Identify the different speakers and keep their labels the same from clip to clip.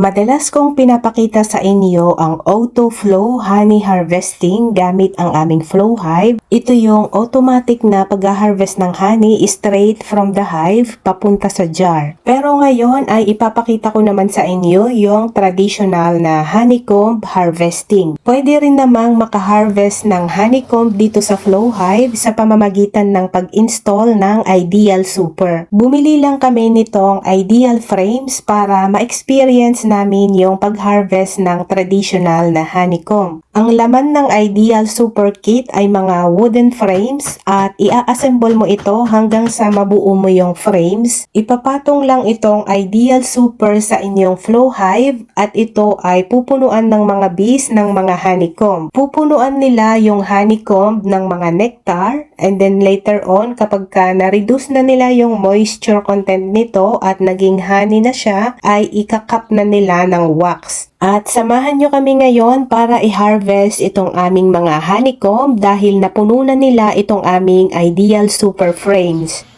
Speaker 1: Madalas kong pinapakita sa inyo ang auto flow honey harvesting gamit ang aming flow hive. Ito yung automatic na pag-harvest ng honey straight from the hive papunta sa jar. Pero ngayon ay ipapakita ko naman sa inyo yung traditional na honeycomb harvesting. Pwede rin namang makaharvest ng honeycomb dito sa flow hive sa pamamagitan ng pag-install ng Ideal Super. Bumili lang kami nitong Ideal frames para ma-experience namin yung pag-harvest ng traditional na honeycomb. Ang laman ng Ideal Super Kit ay mga wooden frames at i-assemble mo ito hanggang sa mabuo mo yung frames. Ipapatong lang itong Ideal Super sa inyong flow hive at ito ay pupunuan ng mga bees ng mga honeycomb. Pupunuan nila yung honeycomb ng mga nectar and then later on kapag na-reduce na nila yung moisture content nito at naging honey na siya ay ikakap na nila ng wax. At samahan nyo kami ngayon para i-harvest itong aming mga honeycomb dahil napuno na nila itong aming Ideal Super frames.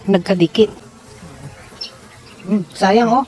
Speaker 1: Nagkadikit. Sayang oh.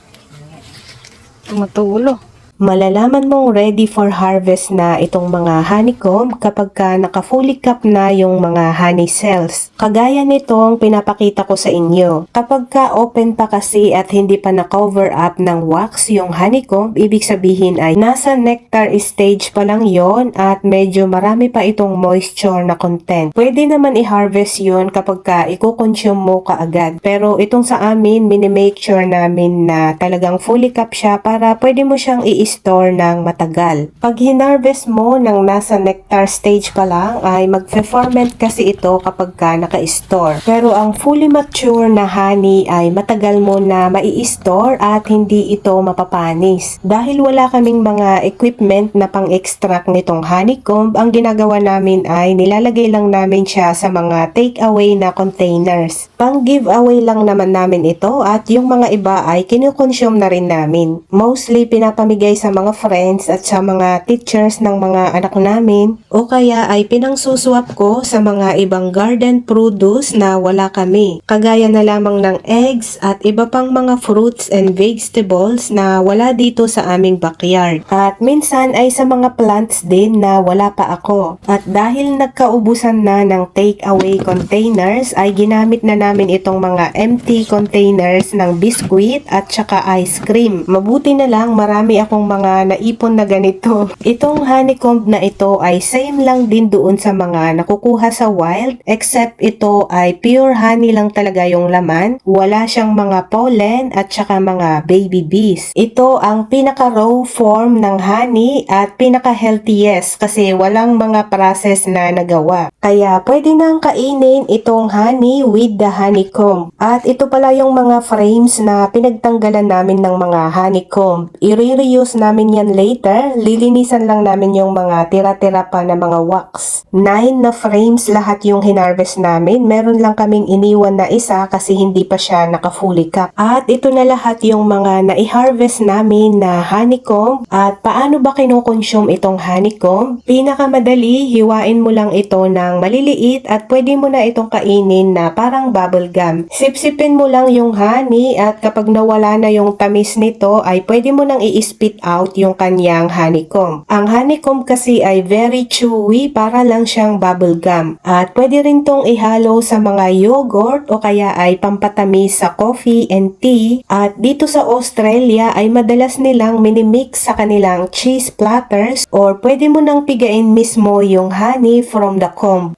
Speaker 1: Matulo. Malalaman mong ready for harvest na itong mga honeycomb kapag ka naka-fully cup na yung mga honey cells. Kagaya nitong pinapakita ko sa inyo. Kapag ka open pa kasi at hindi pa na-cover up ng wax yung honeycomb, ibig sabihin ay nasa nectar stage pa lang yon at medyo marami pa itong moisture na content. Pwede naman i-harvest yon kapag ka i-consume mo kaagad. Pero itong sa amin, minimake sure namin na talagang fully cup siya para pwede mo siyang i-store ng matagal. Pag hinarvest mo ng nasa nectar stage pa lang ay magfe-ferment kasi ito kapag ka naka-store. Pero ang fully mature na honey ay matagal mo na mai-store at hindi ito mapapanis. Dahil wala kaming mga equipment na pang-extract nitong honeycomb, ang ginagawa namin ay nilalagay lang namin siya sa mga take-away na containers. Pang-giveaway lang naman namin ito at yung mga iba ay kinukonsume na rin namin. Mostly pinapamigay sa mga friends at sa mga teachers ng mga anak namin o kaya ay pinangsuswap ko sa mga ibang garden produce na wala kami. Kagaya na lamang ng eggs at iba pang mga fruits and vegetables na wala dito sa aming backyard. At minsan ay sa mga plants din na wala pa ako. At dahil nagkaubusan na ng take-away containers ay ginamit na namin itong mga empty containers ng biscuit at saka ice cream. Mabuti na lang marami akong mga naipon na ganito. Itong honeycomb na ito ay same lang din doon sa mga nakukuha sa wild except ito ay pure honey lang talaga yung laman. Wala siyang mga pollen at saka mga baby bees. Ito ang pinaka-raw form ng honey at pinaka-healthiest kasi walang mga process na nagawa. Kaya pwede nang kainin itong honey with the honeycomb. At ito pala yung mga frames na pinagtanggalan namin ng mga honeycomb. I-reuse namin yan later. Lilinisan lang namin yung mga tira-tira pa na mga wax. 9 na frames lahat yung hinarvest namin. Meron lang kaming iniwan na isa kasi hindi pa siya naka-fully cup. At ito na lahat yung mga nai-harvest namin na honeycomb. At paano ba kinokonsume itong honeycomb? Pinakamadali, hiwain mo lang ito ng maliliit at pwede mo na itong kainin na parang bubble gum. Sipsipin mo lang yung honey at kapag nawala na yung tamis nito ay pwede mo nang i-spit out yung kanyang honeycomb. Ang honeycomb kasi ay very chewy para lang siyang bubble gum. At pwede rin tong ihalo sa mga yogurt o kaya ay pampatamis sa coffee and tea. At dito sa Australia ay madalas nilang minimix sa kanilang cheese platters or pwede mo nang pigain mismo yung honey from the comb.